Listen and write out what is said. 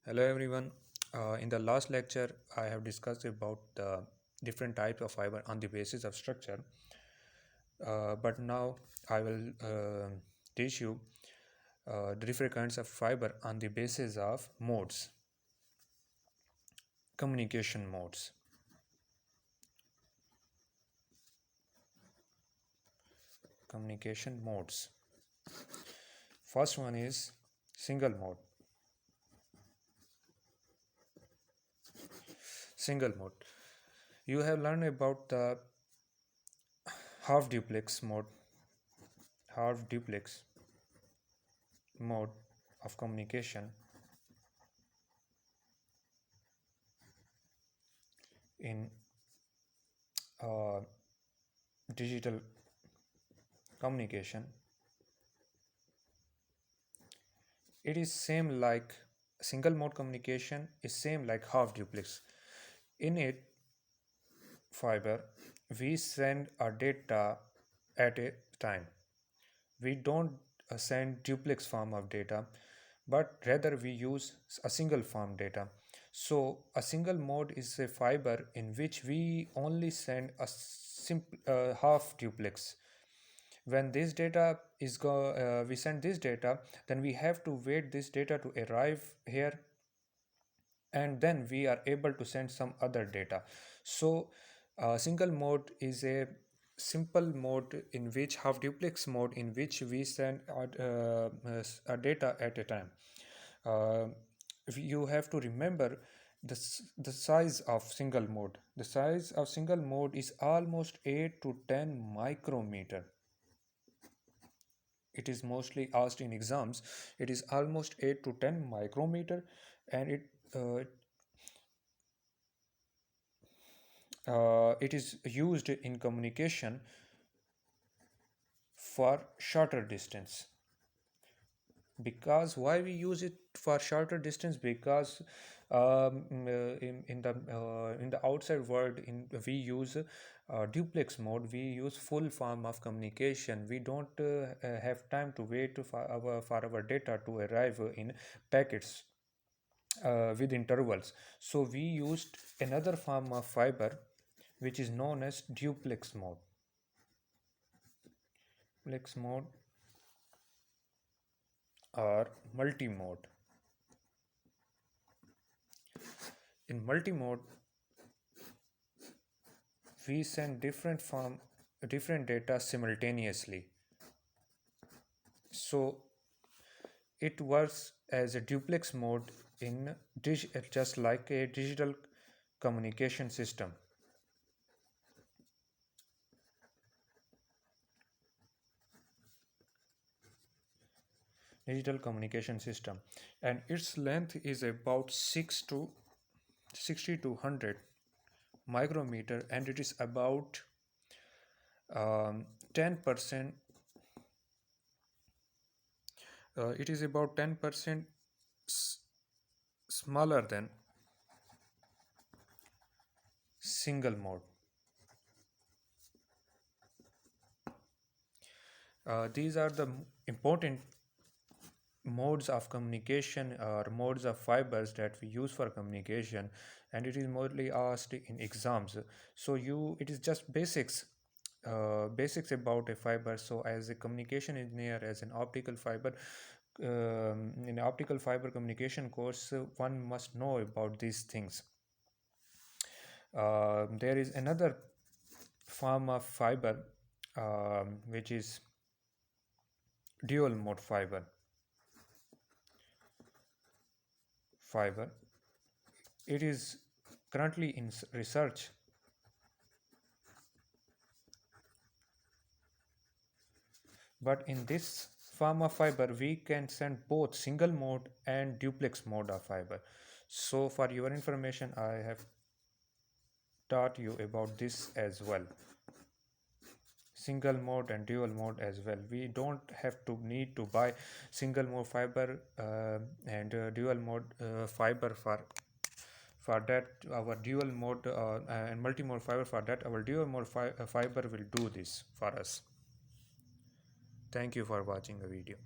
Hello everyone. In the last lecture, I have discussed about the different types of fiber on the basis of structure. But now I will teach you the different kinds of fiber on the basis of modes, communication modes. Communication modes. First one is single mode. Single mode. You have learned about the half duplex mode, half duplex mode of communication in uh, digital communication. It is same like single mode communication is same like half duplex. In it fiber we send our data at a time. We don't send duplex form of data, but rather we use a single form data. So a single mode is a fiber in which we only send a simple half duplex. When this data is we send this data, then we have to wait this data to arrive here, and then we are able to send some other data. So single mode is a simple mode in which half duplex mode in which we send our data at a time. uh, you have to remember the size of single mode. The size of single mode is almost 8 to 10 micrometer. It is mostly asked in exams. It is almost 8 to 10 micrometer, and it is used in communication for shorter distance. Because why we use it for shorter distance? Because in the outside world, we use duplex mode. We use full form of communication. We don't have time to wait for our data to arrive in packets with intervals. So we used another form of fiber which is known as duplex mode. Duplex mode or multi-mode. In multi-mode, we send different data simultaneously. So it works as a duplex mode in just like a digital communication system. Digital communication system, and its length is about 6 to 60 to 100 micrometer, and it is about 10%. It is about 10% smaller than single mode. These are the important modes of communication or modes of fibers that we use for communication, and it is mostly asked in exams. So it is just basics about a fiber. So as a communication engineer, as an optical fiber in optical fiber communication course, one must know about these things. There is another form of fiber which is dual mode fiber. It is currently in research, but in this form of fiber we can send both single mode and duplex mode of fiber. So for your information, I have taught you about this as well, single mode and dual mode as well. We don't have to need to buy single mode fiber and dual mode fiber for that our dual mode and multi-mode fiber. For that our dual mode fiber will do this for us. Thank you for watching the video.